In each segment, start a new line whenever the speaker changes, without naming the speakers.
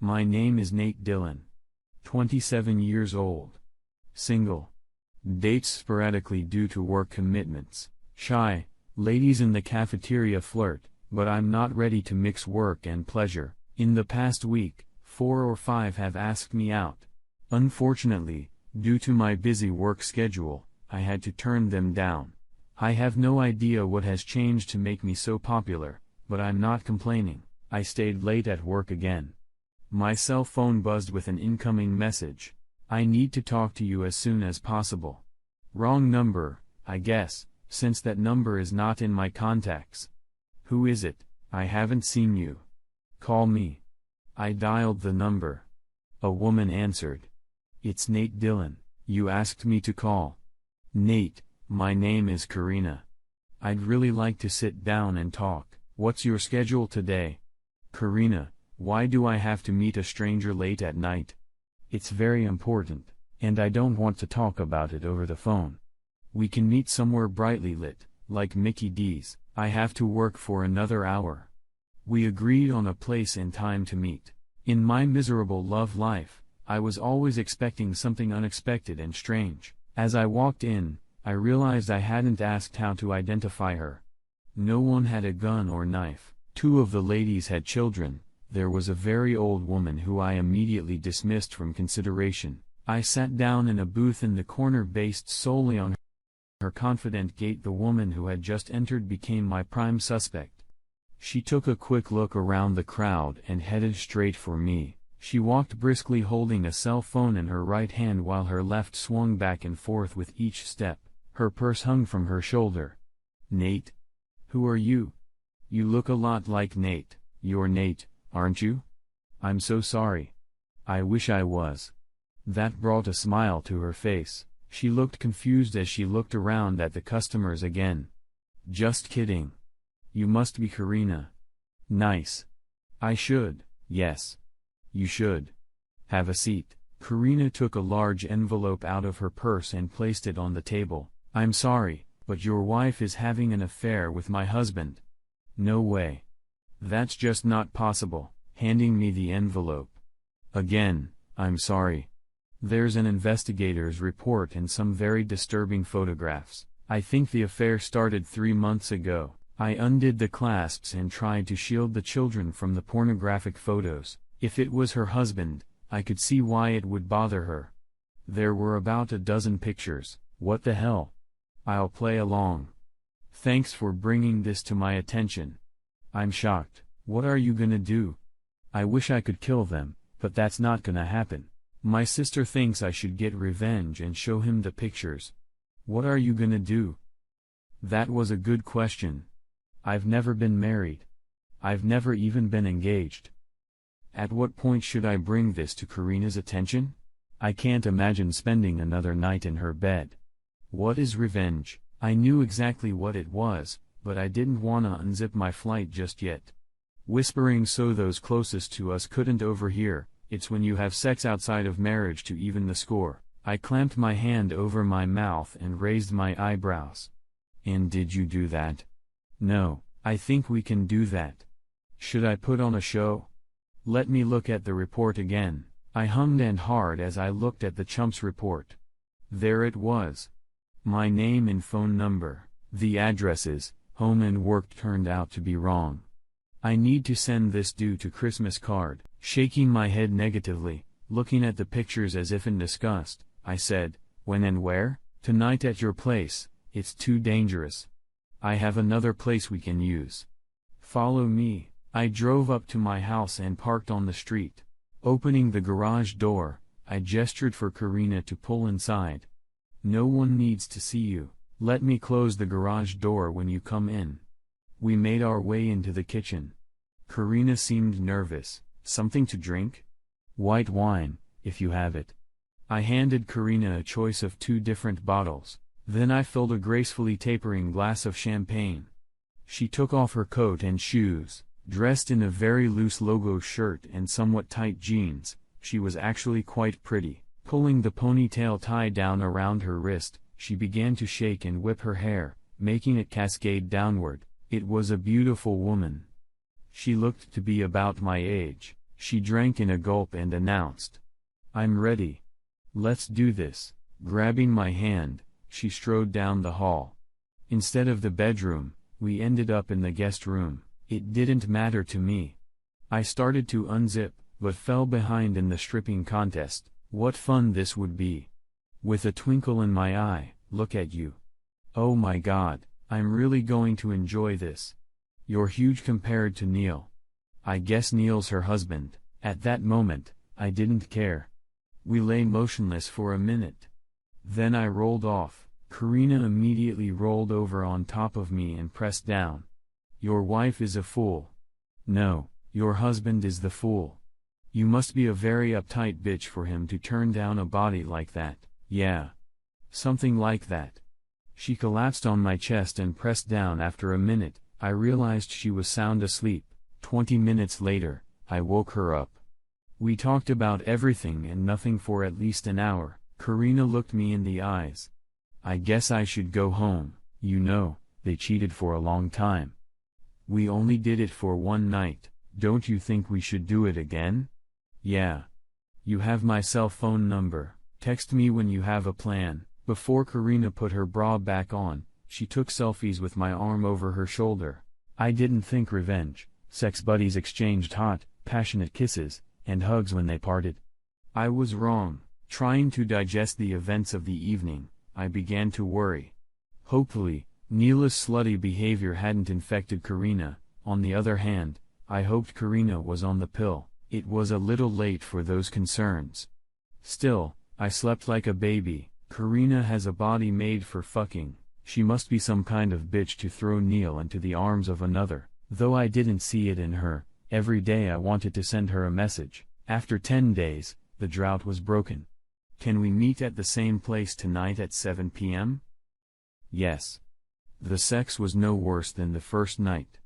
My name is Nate Dillon. 27 years old. Single. Dates sporadically due to work commitments. Shy, ladies in the cafeteria flirt, but I'm not ready to mix work and pleasure. In the past week, 4 or 5 have asked me out. Unfortunately, due to my busy work schedule, I had to turn them down. I have no idea what has changed to make me so popular, but I'm not complaining. I stayed late at work again. My cell phone buzzed with an incoming message. I need to talk to you as soon as possible. Wrong number, I guess, since that number is not in my contacts. Who is it? I haven't seen you. Call me. I dialed the number. A woman answered. It's Nate Dillon. You asked me to call. Nate, my name is Karina. I'd really like to sit down and talk. What's your schedule today? Karina, why do I have to meet a stranger late at night? It's very important, and I don't want to talk about it over the phone. We can meet somewhere brightly lit, like Mickey D's. I have to work for another hour. We agreed on a place and time to meet. In my miserable love life, I was always expecting something unexpected and strange. As I walked in, I realized I hadn't asked how to identify her. No one had a gun or knife. 2 of the ladies had children. There was a very old woman who I immediately dismissed from consideration. I sat down in a booth in the corner based solely on her confident gait. The woman who had just entered became my prime suspect. She took a quick look around the crowd and headed straight for me. She walked briskly holding a cell phone in her right hand while her left swung back and forth with each step. Her purse hung from her shoulder. Nate? Who are you? You look a lot like Nate. You're Nate, aren't you? I'm so sorry. I wish I was. That brought a smile to her face. She looked confused as she looked around at the customers again. Just kidding. You must be Karina. Nice. I should, yes. You should. Have a seat. Karina took a large envelope out of her purse and placed it on the table. I'm sorry, but your wife is having an affair with my husband. No way. That's just not possible. Handing me the envelope. Again, I'm sorry. There's an investigator's report and some very disturbing photographs. I think the affair started 3 months ago. I undid the clasps and tried to shield the children from the pornographic photos. If it was her husband, I could see why it would bother her. There were about a dozen pictures. What the hell? I'll play along. Thanks for bringing this to my attention. I'm shocked. What are you gonna do? I wish I could kill them, but that's not gonna happen. My sister thinks I should get revenge and show him the pictures. What are you gonna do? That was a good question. I've never been married. I've never even been engaged. At what point should I bring this to Karina's attention? I can't imagine spending another night in her bed. What is revenge? I knew exactly what it was, but I didn't wanna unzip my flight just yet. Whispering so those closest to us couldn't overhear. It's when you have sex outside of marriage to even the score. I clamped my hand over my mouth and raised my eyebrows. And did you do that? No, I think we can do that. Should I put on a show? Let me look at the report again. I hummed and hawed as I looked at the chump's report. There it was. My name and phone number. The addresses, home and work, turned out to be wrong. I need to send this due to Christmas card. Shaking my head negatively, looking at the pictures as if in disgust, I said, when and where? Tonight at your place. It's too dangerous. I have another place we can use. Follow me. I drove up to my house and parked on the street. Opening the garage door, I gestured for Karina to pull inside. No one needs to see you. Let me close the garage door when you come in. We made our way into the kitchen. Karina seemed nervous. Something to drink? White wine, if you have it. I handed Karina a choice of 2 different bottles. Then I filled a gracefully tapering glass of champagne. She took off her coat and shoes. Dressed in a very loose logo shirt and somewhat tight jeans, she was actually quite pretty. Pulling the ponytail tie down around her wrist, she began to shake and whip her hair, making it cascade downward. It was a beautiful woman. She looked to be about my age. She drank in a gulp and announced, "I'm ready. Let's do this." Grabbing my hand, she strode down the hall. Instead of the bedroom, we ended up in the guest room. It didn't matter to me. I started to unzip, but fell behind in the stripping contest. What fun this would be. With a twinkle in my eye, "Look at you. Oh my God, I'm really going to enjoy this. You're huge compared to Neil. I guess Neil's her husband." At that moment, I didn't care. We lay motionless for a minute. Then I rolled off. Karina immediately rolled over on top of me and pressed down. "Your wife is a fool." "No, your husband is the fool. You must be a very uptight bitch for him to turn down a body like that." "Yeah. Something like that." She collapsed on my chest and pressed down. After a minute, I realized she was sound asleep. 20 minutes later, I woke her up. We talked about everything and nothing for at least an hour. Karina looked me in the eyes. "I guess I should go home. You know, they cheated for a long time. We only did it for one night. Don't you think we should do it again?" "Yeah. You have my cell phone number. Text me when you have a plan." Before Karina put her bra back on, she took selfies with my arm over her shoulder. I didn't think revenge. Sex buddies exchanged hot, passionate kisses and hugs when they parted. I was wrong. Trying to digest the events of the evening, I began to worry. Hopefully, Neil's slutty behavior hadn't infected Karina. On the other hand, I hoped Karina was on the pill. It was a little late for those concerns. Still, I slept like a baby. Karina has a body made for fucking. She must be some kind of bitch to throw Neil into the arms of another. Though I didn't see it in her, every day I wanted to send her a message. After 10 days, the drought was broken. "Can we meet at the same place tonight at 7 p.m.? Yes. The sex was no worse than the first night.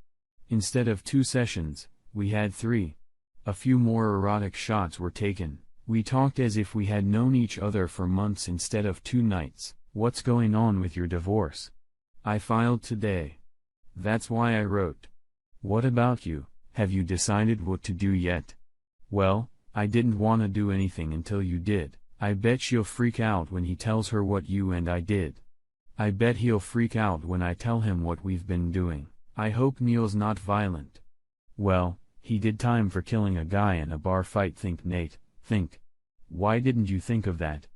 Instead of 2 sessions, we had 3. A few more erotic shots were taken. We talked as if we had known each other for months instead of 2 nights. "What's going on with your divorce?" "I filed today. That's why I wrote." "What about you? Have you decided what to do yet?" "Well, I didn't want to do anything until you did." "I bet she'll freak out when he tells her what you and I did." "I bet he'll freak out when I tell him what we've been doing." "I hope Neil's not violent." "Well, he did time for killing a guy in a bar fight." Think, Nate, think. Why didn't you think of that?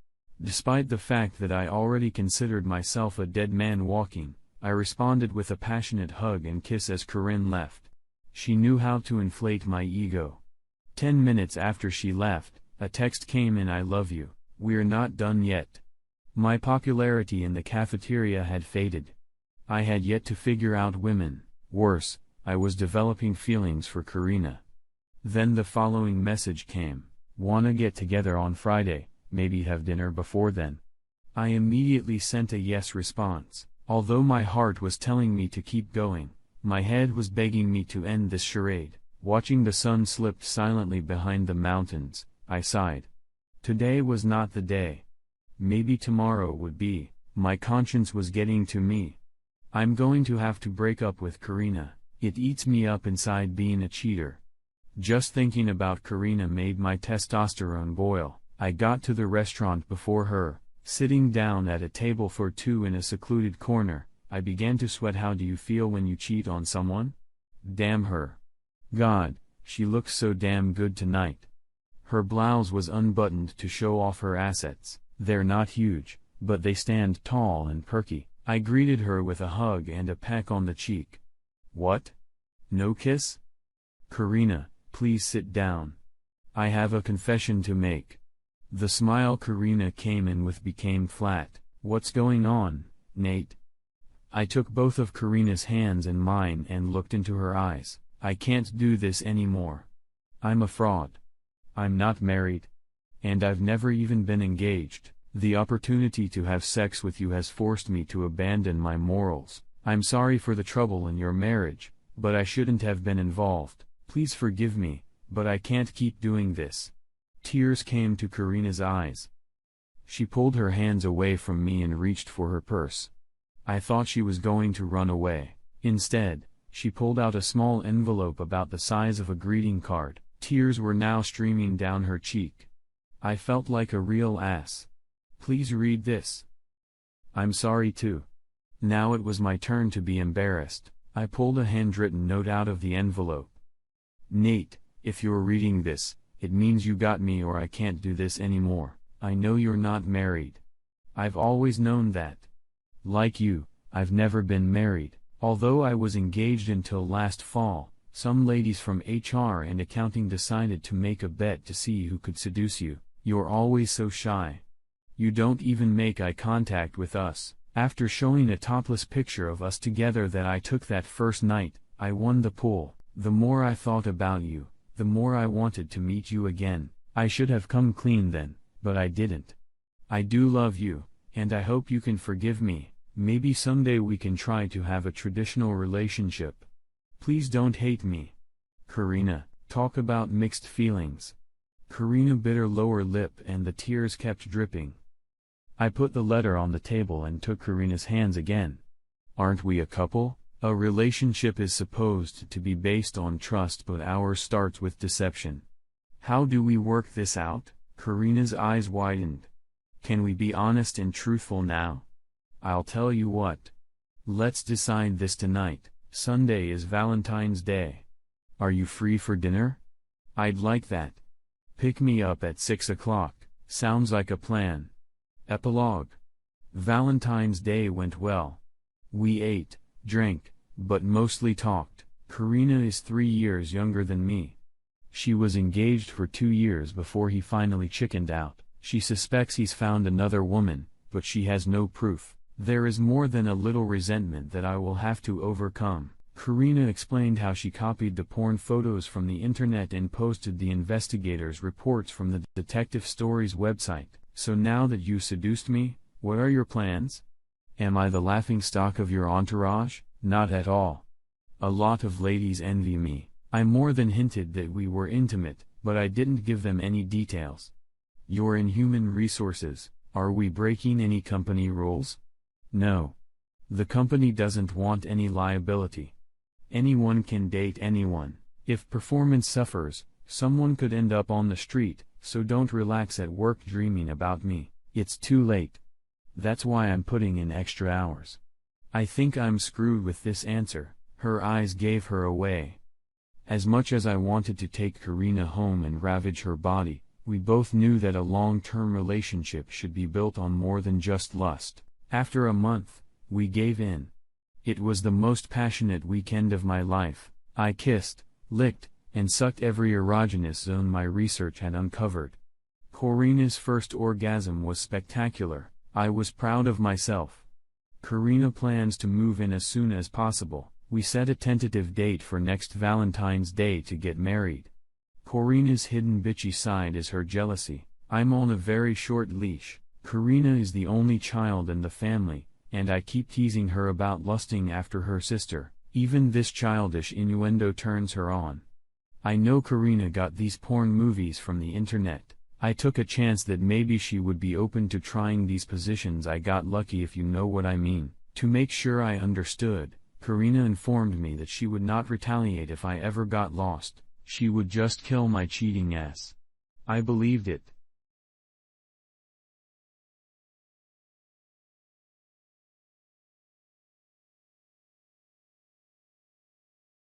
Despite the fact that I already considered myself a dead man walking, I responded with a passionate hug and kiss as Corinne left. She knew how to inflate my ego. 10 minutes after she left, a text came in: "I love you, we're not done yet." My popularity in the cafeteria had faded. I had yet to figure out women. Worse, I was developing feelings for Karina. Then the following message came: "Wanna get together on Friday, maybe have dinner before then?" I immediately sent a yes response. Although my heart was telling me to keep going, my head was begging me to end this charade. Watching the sun slip silently behind the mountains, I sighed. Today was not the day. Maybe tomorrow would be. My conscience was getting to me. I'm going to have to break up with Karina. It eats me up inside being a cheater. Just thinking about Karina made my testosterone boil. I got to the restaurant before her. Sitting down at a table for 2 in a secluded corner, I began to sweat. How do you feel when you cheat on someone? Damn her. God, she looks so damn good tonight. Her blouse was unbuttoned to show off her assets. They're not huge, but they stand tall and perky. I greeted her with a hug and a peck on the cheek. What? No kiss? Karina, please sit down. I have a confession to make. The smile Karina came in with became flat. What's going on, Nate? I took both of Karina's hands in mine and looked into her eyes. I can't do this anymore. I'm a fraud. I'm not married. And I've never even been engaged. The opportunity to have sex with you has forced me to abandon my morals. I'm sorry for the trouble in your marriage, but I shouldn't have been involved. Please forgive me, but I can't keep doing this. Tears came to Karina's eyes. She pulled her hands away from me and reached for her purse. I thought she was going to run away. Instead, she pulled out a small envelope about the size of a greeting card. Tears were now streaming down her cheek. I felt like a real ass. Please read this. I'm sorry too. Now it was my turn to be embarrassed. I pulled a handwritten note out of the envelope. Nate, if you're reading this, it means you got me or I can't do this anymore. I know you're not married. I've always known that. Like you, I've never been married, although I was engaged until last fall. Some ladies from HR and accounting decided to make a bet to see who could seduce you. You're always so shy. You don't even make eye contact with us. After showing a topless picture of us together that I took that first night, I won the pool. The more I thought about you, the more I wanted to meet you again. I should have come clean then, but I didn't. I do love you, and I hope you can forgive me. Maybe someday we can try to have a traditional relationship. Please don't hate me. Karina. Talk about mixed feelings. Karina bit her lower lip and the tears kept dripping. I put the letter on the table and took Karina's hands again. Aren't we a couple? A relationship is supposed to be based on trust, but ours starts with deception. How do we work this out? Karina's eyes widened. Can we be honest and truthful now? I'll tell you what. Let's decide this tonight. Sunday is Valentine's Day. Are you free for dinner? I'd like that. Pick me up at 6 o'clock. Sounds like a plan. Epilogue. Valentine's Day went well. We ate, drank, but mostly talked. Karina is 3 years younger than me. She was engaged for 2 years before he finally chickened out. She suspects he's found another woman, but she has no proof. There is more than a little resentment that I will have to overcome. Karina explained how she copied the porn photos from the internet and posted the investigators' reports from the Detective Stories website. So now that you seduced me, what are your plans? Am I the laughingstock of your entourage? Not at all. A lot of ladies envy me. I more than hinted that we were intimate, but I didn't give them any details. You're in human resources. Are we breaking any company rules? No. The company doesn't want any liability. Anyone can date anyone. If performance suffers, someone could end up on the street, so don't relax at work dreaming about me. It's too late. That's why I'm putting in extra hours. I think I'm screwed with this answer. Her eyes gave her away. As much as I wanted to take Karina home and ravage her body, we both knew that a long-term relationship should be built on more than just lust. After a month, we gave in. It was the most passionate weekend of my life. I kissed, licked, and sucked every erogenous zone my research had uncovered. Karina's first orgasm was spectacular. I was proud of myself. Karina plans to move in as soon as possible. We set a tentative date for next Valentine's Day to get married. Karina's hidden bitchy side is her jealousy. I'm on a very short leash. Karina is the only child in the family, and I keep teasing her about lusting after her sister. Even this childish innuendo turns her on. I know Karina got these porn movies from the internet. I took a chance that maybe she would be open to trying these positions. I got lucky, if you know what I mean. To make sure I understood, Karina informed me that she would not retaliate if I ever got lost. She would just kill my cheating ass. I believed it.